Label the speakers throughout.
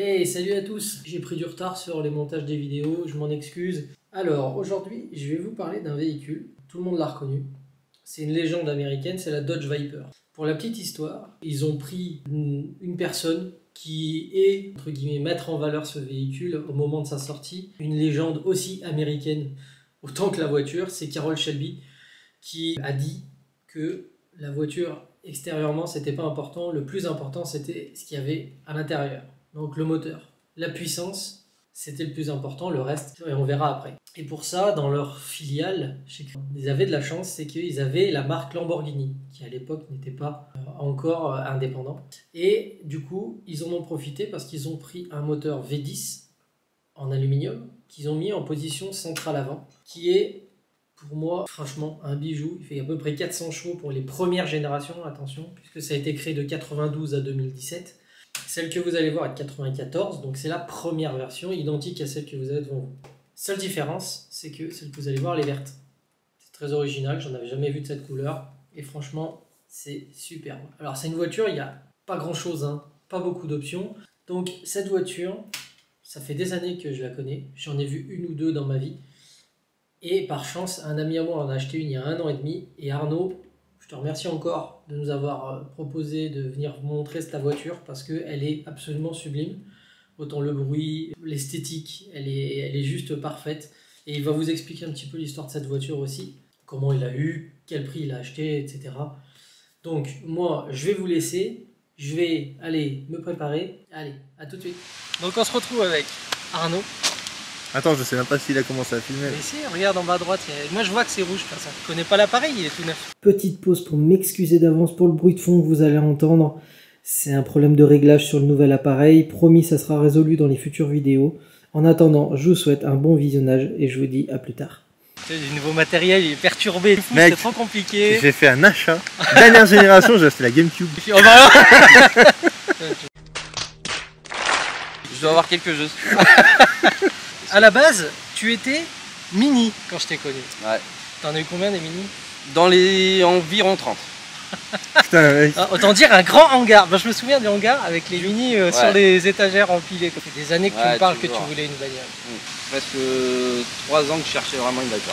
Speaker 1: Hey, salut à tous! J'ai pris du retard sur les montages des vidéos, je m'en excuse. Alors, aujourd'hui, je vais vous parler d'un véhicule, tout le monde l'a reconnu. C'est une légende américaine, c'est la Dodge Viper. Pour la petite histoire, ils ont pris une personne qui est, entre guillemets, mettre en valeur ce véhicule au moment de sa sortie. Une légende aussi américaine, autant que la voiture, c'est Carroll Shelby qui a dit que la voiture, extérieurement, c'était pas important. Le plus important, c'était ce qu'il y avait à l'intérieur. Donc le moteur, la puissance, c'était le plus important, le reste, et on verra après. Et pour ça, dans leur filiale, ils avaient de la chance, c'est qu'ils avaient la marque Lamborghini, qui à l'époque n'était pas encore indépendant. Et du coup, ils en ont profité parce qu'ils ont pris un moteur V10 en aluminium, qu'ils ont mis en position centrale avant, qui est, pour moi, franchement, un bijou. Il fait à peu près 400 chevaux pour les premières générations, attention, puisque ça a été créé de 92 à 2017. Celle que vous allez voir est de 94, donc c'est la première version, identique à celle que vous avez devant vous. Seule différence, c'est que celle que vous allez voir, elle est verte. C'est très original, j'en avais jamais vu de cette couleur, et franchement, c'est superbe. Alors c'est une voiture, il n'y a pas grand chose, hein, pas beaucoup d'options. Donc cette voiture, ça fait des années que je la connais, j'en ai vu une ou deux dans ma vie. Et par chance, un ami à moi en a acheté une il y a 1 an et demi, et Arnaud, je te remercie encore de nous avoir proposé de venir vous montrer cette voiture parce qu'elle est absolument sublime. Autant le bruit, l'esthétique, elle est juste parfaite. Et il va vous expliquer un petit peu l'histoire de cette voiture aussi. Comment il l'a eu, quel prix il a acheté, etc. Donc moi, je vais vous laisser. Je vais aller me préparer. Allez, à tout de suite. Donc on se retrouve avec Arnaud.
Speaker 2: Attends, je sais même pas s'il a commencé à filmer.
Speaker 1: Mais si, regarde en bas à droite, moi je vois que c'est rouge comme ça. Je connais pas l'appareil, il est tout neuf. Petite pause pour m'excuser d'avance pour le bruit de fond que vous allez entendre. C'est un problème de réglage sur le nouvel appareil. Promis, ça sera résolu dans les futures vidéos. En attendant, je vous souhaite un bon visionnage et je vous dis à plus tard. Du nouveau matériel, il est perturbé. C'est trop compliqué.
Speaker 2: J'ai fait un achat. Dernière génération, j'ai acheté la GameCube.
Speaker 1: Oh bah
Speaker 3: je dois avoir quelque chose.
Speaker 1: À la base, tu étais mini quand je t'ai connu.
Speaker 3: Ouais.
Speaker 1: T'en as eu combien des mini?
Speaker 3: Dans les environ 30.
Speaker 2: Putain, mec.
Speaker 1: Ah, autant dire un grand hangar. Ben, je me souviens du hangar avec les mini sur les étagères empilées. Ça fait des années que tu me parles que tu voulais une bagnole.
Speaker 3: Presque 3 ans que je cherchais vraiment une Viper.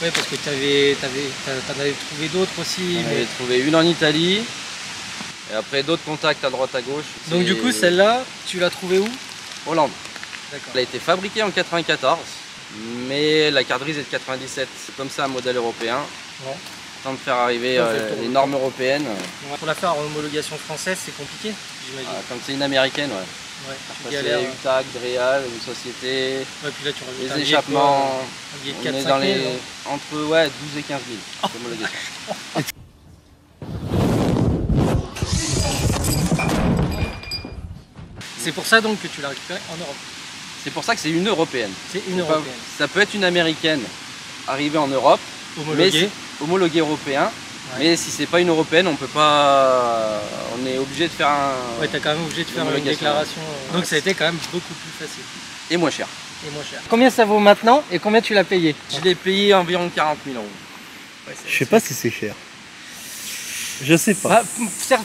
Speaker 1: Oui, parce que t'en avais trouvé d'autres aussi.
Speaker 3: J'en avais trouvé une en Italie. Et après d'autres contacts à droite à gauche.
Speaker 1: Donc du coup, celle-là, tu l'as trouvée où?
Speaker 3: Hollande.
Speaker 1: Elle
Speaker 3: a été fabriquée en 94, mais la carte grise est de 97. C'est comme ça un modèle européen.
Speaker 1: Ouais.
Speaker 3: Temps de faire arriver les normes européennes.
Speaker 1: Pour la faire en homologation française, c'est compliqué, j'imagine.
Speaker 3: Comme c'est une américaine,
Speaker 1: ouais.
Speaker 3: C'est UTAG, Dreal, une société.
Speaker 1: Ouais, puis là, tu rajoutes
Speaker 3: les échappements,
Speaker 1: on
Speaker 3: est dans les entre 12 et 15 000 d'homologation.
Speaker 1: C'est pour ça donc que tu l'as récupérée en Europe.
Speaker 3: C'est pour ça que c'est une européenne.
Speaker 1: C'est une européenne.
Speaker 3: Ça peut être une américaine arrivée en Europe, homologuée européen. Ouais. Mais si c'est pas une européenne, on peut pas. On est obligé de faire un. Ouais,
Speaker 1: t'as quand même obligé de faire une déclaration. Donc ça a été quand même beaucoup plus facile.
Speaker 3: Et moins cher.
Speaker 1: Combien ça vaut maintenant et combien tu l'as payé?
Speaker 3: Je l'ai payé environ 40 000 €.
Speaker 2: Ouais, je sais pas si c'est cher. Je sais pas.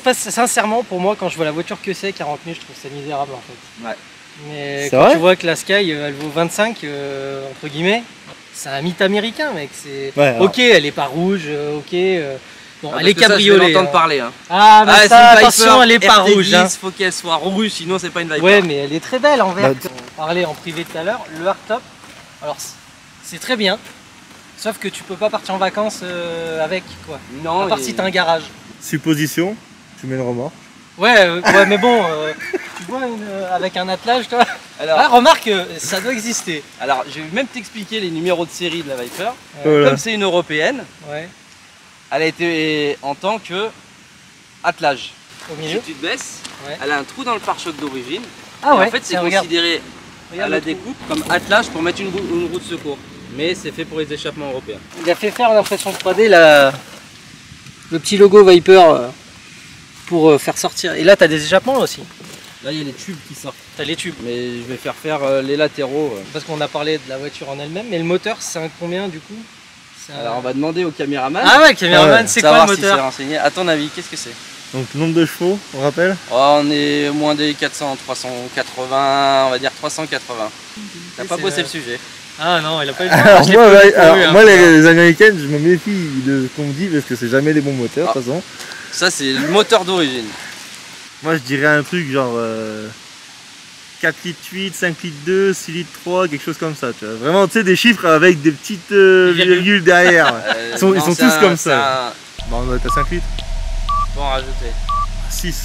Speaker 1: Bah, sincèrement, pour moi, quand je vois la voiture que c'est, 40 000, je trouve ça misérable en fait.
Speaker 3: Ouais.
Speaker 1: Mais quand tu vois que la Sky, elle vaut 25, entre guillemets, c'est un mythe américain, mec. Ouais, ok, elle est pas rouge, ok. Bon, elle est cabriolet.
Speaker 3: Je vais l'entendre parler. Hein.
Speaker 1: Ah, bah ça, attention, elle est pas rouge.
Speaker 3: Il faut qu'elle soit rouge, sinon c'est pas une Viper.
Speaker 1: Ouais, mais elle est très belle en vert. On parlait en privé tout à l'heure, le hardtop, alors c'est très bien. Sauf que tu peux pas partir en vacances avec, quoi. Non. À part si t'as un garage.
Speaker 2: Supposition, tu mets le remorque.
Speaker 1: Ouais, mais bon, tu vois, avec un attelage, toi. Alors, remarque, ça doit exister.
Speaker 3: Alors, je vais même t'expliquer les numéros de série de la Viper. Comme c'est une européenne, elle a été en tant que attelage.
Speaker 1: Au milieu.
Speaker 3: Si tu te baisses, elle a un trou dans le pare-choc d'origine.
Speaker 1: Ah ouais.
Speaker 3: En fait, c'est considéré à la découpe comme attelage pour mettre une roue de secours. Mais c'est fait pour les échappements européens.
Speaker 1: Il a fait faire en impression 3D le petit logo Viper pour faire sortir. Et là, tu as des échappements aussi.
Speaker 3: Là, il y a les tubes qui sortent.
Speaker 1: Tu as les tubes.
Speaker 3: Mais je vais faire les latéraux.
Speaker 1: Parce qu'on a parlé de la voiture en elle-même. Mais le moteur, c'est un combien du coup?
Speaker 3: Alors, on va demander au caméraman.
Speaker 1: Ah ouais, le caméraman, c'est quoi le moteur?
Speaker 3: Si renseigné. À ton avis, qu'est-ce que c'est?
Speaker 2: Donc nombre de chevaux, on rappelle?
Speaker 3: Oh, on est moins des 400, 380, on va dire 380. T'as pas bossé le sujet.
Speaker 1: Ah non, il a pas eu le
Speaker 2: Alors,
Speaker 1: temps.
Speaker 2: moi les américaines, je me méfie de ce qu'on me dit parce que c'est jamais les bons moteurs de toute façon.
Speaker 3: Ça c'est le moteur d'origine.
Speaker 2: Moi je dirais un truc genre 4 litres 8, 5 litres 2, 6 litres 3, quelque chose comme ça. Tu vois. Vraiment tu sais des chiffres avec des petites virgules derrière. Ils sont tous comme ça. Bon, on doit être à 5 litres.
Speaker 3: Faut en rajouter.
Speaker 2: 6.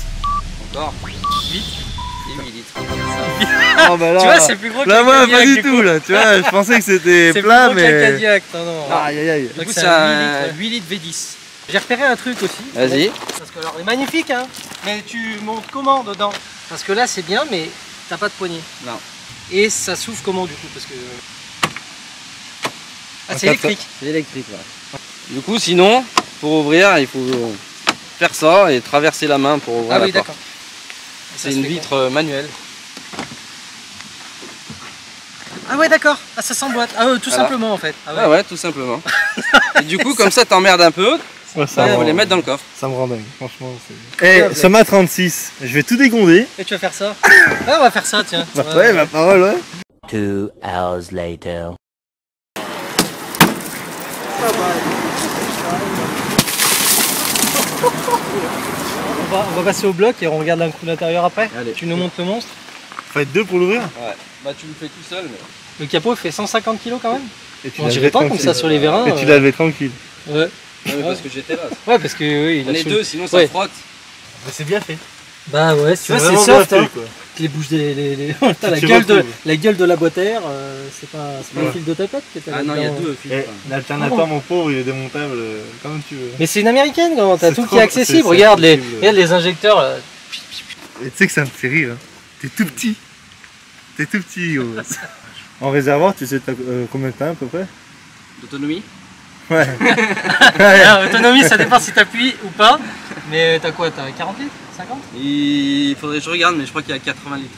Speaker 3: Encore 8 et 8 litres.
Speaker 2: Oh, bah là,
Speaker 1: Tu vois, c'est plus gros que
Speaker 2: là,
Speaker 1: le
Speaker 2: moi,
Speaker 1: Cadillac,
Speaker 2: pas du
Speaker 1: du
Speaker 2: tout,
Speaker 1: coup.
Speaker 2: là, tu vois, je pensais que c'était
Speaker 1: C'est
Speaker 2: plat,
Speaker 1: plus gros qu'un
Speaker 2: mais...
Speaker 1: Cadillac, non.
Speaker 2: Aïe, aïe, aïe.
Speaker 3: Du coup
Speaker 1: c'est
Speaker 3: c'est
Speaker 1: un
Speaker 3: un
Speaker 1: 8 litres V10. J'ai repéré un truc aussi.
Speaker 3: Vas-y.
Speaker 1: Parce que alors, il est magnifique, hein. Mais tu montes comment dedans? Parce que là, c'est bien, mais t'as pas de poignée.
Speaker 3: Non.
Speaker 1: Et ça s'ouvre comment du coup? Parce que... Ah, c'est
Speaker 2: Un
Speaker 1: électrique.
Speaker 3: C'est électrique, ouais. Du coup, sinon, pour ouvrir, il faut faire ça et traverser la main pour ouvrir
Speaker 1: Ah
Speaker 3: la
Speaker 1: oui,
Speaker 3: porte.
Speaker 1: d'accord.
Speaker 3: C'est une vitre manuelle.
Speaker 1: Ah ouais, d'accord. Ah, ça s'emboîte. Ah, tout
Speaker 3: Voilà.
Speaker 1: simplement en fait. Ah ouais.
Speaker 3: Ah ouais, tout simplement. Et du coup, comme ça, t'emmerdes un peu,
Speaker 2: Ouais,
Speaker 3: il faut les mettre dans le coffre.
Speaker 2: Ça me rend dingue, franchement. Eh, Soma 36, je vais tout dégronder.
Speaker 1: Et tu vas faire ça? Ah, on va faire ça, tiens.
Speaker 2: Ouais, ma parole, ouais.
Speaker 4: 2 hours later.
Speaker 1: On va passer au bloc et on regarde un coup l'intérieur après.
Speaker 3: Allez.
Speaker 1: Tu nous montres le monstre.
Speaker 2: Faut être deux pour l'ouvrir.
Speaker 3: Ouais. Bah, tu le fais tout seul, mais.
Speaker 1: Le capot fait 150 kg quand même.
Speaker 2: Et tu
Speaker 1: On
Speaker 2: l'as
Speaker 1: dirait
Speaker 2: levé
Speaker 1: pas comme
Speaker 2: tranquille.
Speaker 1: ça sur les vérins.
Speaker 2: Et tu l'as levé tranquille.
Speaker 1: Ouais.
Speaker 3: Non, mais parce que j'étais là.
Speaker 1: Ouais, parce que oui, il
Speaker 3: On
Speaker 1: a
Speaker 3: est
Speaker 1: sous-
Speaker 3: deux, sinon ça
Speaker 1: Ouais.
Speaker 3: frotte.
Speaker 2: Mais c'est bien fait.
Speaker 1: Bah ouais, tu vois, c'est
Speaker 2: vraiment
Speaker 1: soft.
Speaker 2: bien fait,
Speaker 1: Hein.
Speaker 2: quoi.
Speaker 1: Les bouches Putain,
Speaker 2: Tu retrouves.
Speaker 1: la gueule de la boîte à air, c'est pas un
Speaker 2: Ouais.
Speaker 1: fil de tapette que t'as
Speaker 3: Ah non, il y a
Speaker 1: là-dedans.
Speaker 3: deux fils.
Speaker 2: Eh, l'alternateur, mon pauvre, il est démontable comme tu veux.
Speaker 1: Mais c'est une américaine, quand t'as
Speaker 2: C'est
Speaker 1: tout
Speaker 2: trop-
Speaker 1: qui est accessible.
Speaker 2: c'est
Speaker 1: Regarde les,
Speaker 2: accessible.
Speaker 1: regarde les injecteurs. Là.
Speaker 2: Et tu sais que ça me fait rire. Hein. T'es tout petit. T'es tout petit, gros. En réservoir, tu sais combien t'as à peu près?
Speaker 3: D'autonomie.
Speaker 2: Ouais.
Speaker 1: Ah, autonomie, ça dépend si t'appuies ou pas. Mais t'as quoi? T'as 40 litres? 50?
Speaker 3: Il faudrait que je regarde, mais je crois qu'il y a 80 litres.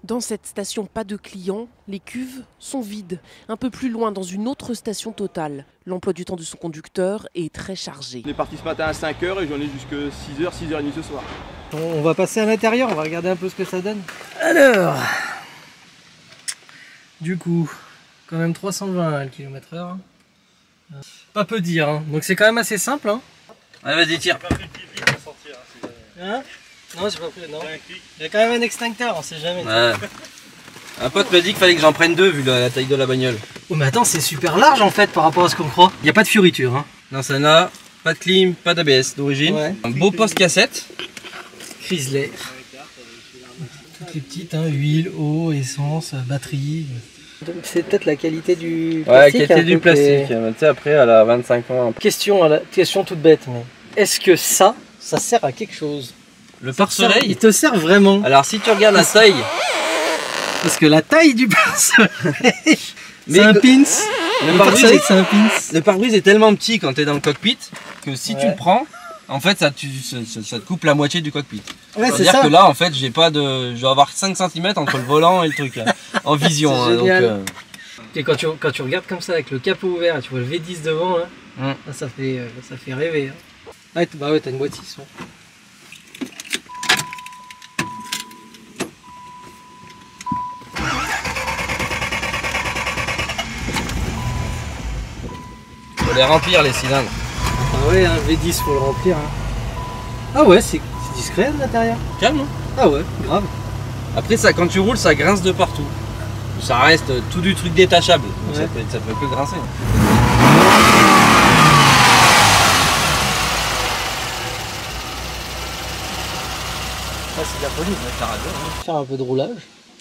Speaker 5: Dans cette station, pas de clients, les cuves sont vides. Un peu plus loin, dans une autre station Total, l'emploi du temps de son conducteur est très chargé.
Speaker 6: On est parti ce matin à 5h et j'en ai jusque 6h, 6h30 ce soir.
Speaker 1: On va passer à l'intérieur, on va regarder un peu ce que ça donne. Alors, du coup, quand même 320 km/h. Pas peu dire, hein. Donc c'est quand même assez simple. Hein.
Speaker 3: Allez, vas-y, tire.
Speaker 1: Hein? Non, j'ai pas pris, non. Il y a quand même un extincteur, on sait jamais.
Speaker 3: Ouais. Un pote m'a dit qu'il fallait que j'en prenne deux vu la taille de la bagnole.
Speaker 1: Oh mais attends, c'est super large en fait par rapport à ce qu'on croit. Il n'y a pas de fioriture. Hein.
Speaker 3: Non, ça n'a pas de clim, pas d'ABS d'origine.
Speaker 1: Ouais.
Speaker 3: Un beau poste cassette.
Speaker 1: Chrysler. Toutes les petites, hein, huile, eau, essence, batterie. C'est peut-être la qualité du
Speaker 3: Ouais,
Speaker 1: plastique.
Speaker 3: qualité du plastique. Tu sais, après, elle a 25 ans.
Speaker 1: Question toute bête, mais est-ce que ça sert à quelque chose?
Speaker 3: Le
Speaker 1: Il
Speaker 3: pare-soleil.
Speaker 1: te sert vraiment?
Speaker 3: Alors, si tu regardes la taille,
Speaker 1: Parce que la taille du pare-soleil,
Speaker 3: Mais
Speaker 1: c'est un
Speaker 3: que-
Speaker 1: pins.
Speaker 3: le
Speaker 1: Le
Speaker 3: pare-brise
Speaker 1: pare-soleil,
Speaker 3: est-
Speaker 1: c'est un pins.
Speaker 3: le pare-brise est tellement petit quand tu es dans le cockpit que si tu
Speaker 1: Ouais.
Speaker 3: le prends, en fait, ça te coupe la moitié du cockpit.
Speaker 1: Ouais, c'est
Speaker 3: C'est-à-dire
Speaker 1: ça.
Speaker 3: que là, en fait, je dois avoir 5 cm entre le volant et le truc, là, en vision.
Speaker 1: C'est
Speaker 3: hein, donc,
Speaker 1: génial. Et quand tu regardes comme ça avec le capot ouvert et tu vois le V10 devant, là, ça fait rêver. Hein. Ah, bah ouais, t'as une boîte 6. Ouais.
Speaker 3: faut les remplir, les cylindres.
Speaker 1: Ah ouais, un V10 faut le remplir. Hein. Ah ouais, c'est discret à l'intérieur.
Speaker 3: Calme, hein.
Speaker 1: Ah ouais, grave.
Speaker 3: Après, ça, quand tu roules, ça grince de partout. Ça reste tout du truc détachable. Donc
Speaker 1: Ouais.
Speaker 3: ça peut que grincer.
Speaker 1: Ah, c'est de la folie. Faire un peu de roulage.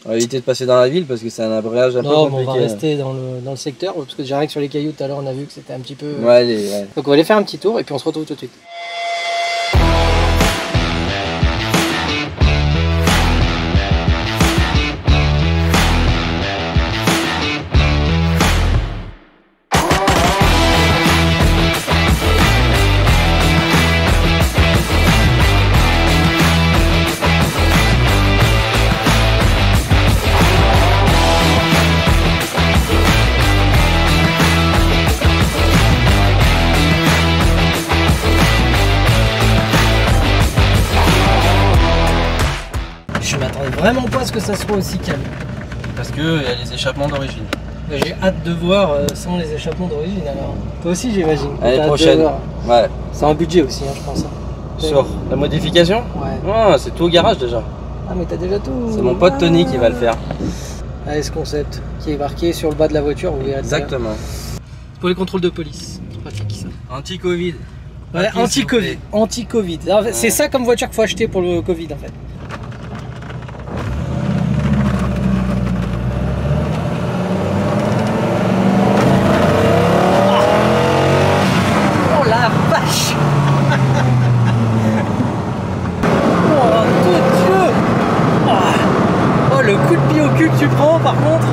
Speaker 3: On va éviter de passer dans la ville parce que c'est un abrayage un peu
Speaker 1: Non, mais on
Speaker 3: compliqué.
Speaker 1: va rester dans le secteur parce que direct sur les cailloux tout à l'heure on a vu que c'était un petit peu.
Speaker 3: Ouais, ouais.
Speaker 1: Donc on va aller faire un petit tour et puis on se retrouve tout de suite. vraiment pas à ce que ça soit aussi calme.
Speaker 3: Parce qu'il y a les échappements d'origine.
Speaker 1: J'ai hâte de voir sans les échappements d'origine alors. Toi aussi j'imagine.
Speaker 3: L'année prochaine. Ouais.
Speaker 1: C'est un budget aussi je pense.
Speaker 3: Sur la modification?
Speaker 1: Ouais.
Speaker 3: Oh, c'est tout au garage déjà.
Speaker 1: Ah mais t'as déjà tout.
Speaker 3: C'est mon pote Tony qui va le faire.
Speaker 1: AS Concept qui est marqué sur le bas de la voiture, vous verrez.
Speaker 3: Exactement.
Speaker 1: C'est pour les contrôles de police. C'est pratique ça.
Speaker 3: Anti-Covid.
Speaker 1: Ouais, anti-Covid. Anti-Covid. C'est ça comme voiture qu'il faut acheter pour le Covid en fait. Oh la vache. Oh mon Dieu. Oh le coup de pied au cul que tu prends par contre,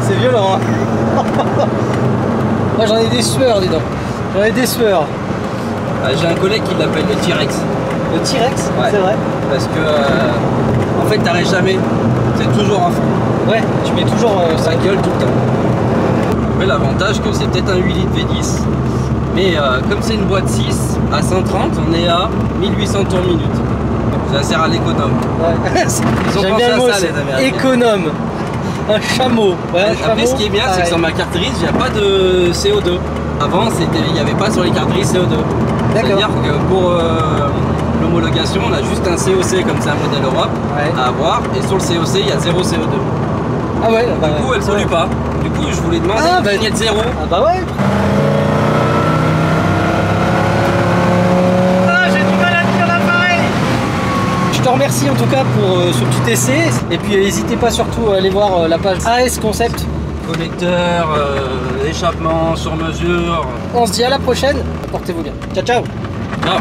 Speaker 1: c'est violent hein. Moi j'en ai des sueurs dis donc. J'en ai des sueurs.
Speaker 3: J'ai un collègue qui l'appelle le T-Rex.
Speaker 1: Le T-Rex,
Speaker 3: Ouais.
Speaker 1: c'est vrai.
Speaker 3: Parce que en fait t'arrêtes jamais. C'est toujours à fond.
Speaker 1: Ouais, tu mets toujours
Speaker 3: Ça gueule tout le temps. Après l'avantage que c'est peut-être un 8 litres V10. Mais comme c'est une boîte 6, à 130 on est à 1800 tours minute. Ça sert à l'économe.
Speaker 1: Ouais.
Speaker 3: Ils ont
Speaker 1: J'aime
Speaker 3: pensé
Speaker 1: bien le
Speaker 3: à
Speaker 1: mot,
Speaker 3: ça
Speaker 1: c'est
Speaker 3: les Américains.
Speaker 1: économe. Un chameau. Ouais, un
Speaker 3: Après
Speaker 1: chameau,
Speaker 3: ce qui est bien c'est que
Speaker 1: pareil.
Speaker 3: sur ma carte grise il n'y a pas de CO2. Avant il n'y avait pas sur les cartes grises CO2. C'est-à-dire que pour l'homologation on a juste un COC comme c'est un modèle Europe
Speaker 1: Ouais.
Speaker 3: à avoir et sur le COC il y a 0 CO2.
Speaker 1: Ah ouais, bah
Speaker 3: Du coup elle pollue pas. Du coup je voulais demander
Speaker 1: Ah,
Speaker 3: une
Speaker 1: bah,
Speaker 3: vignette 0.
Speaker 1: Ah bah ouais. Ah j'ai du mal à tenir l'appareil. Je te remercie en tout cas pour ce petit essai. Et puis n'hésitez pas surtout à aller voir la page AS Concept.
Speaker 3: Connecteur, échappement sur mesure.
Speaker 1: On se dit à la prochaine. Portez-vous bien. Ciao ciao.
Speaker 3: Ciao.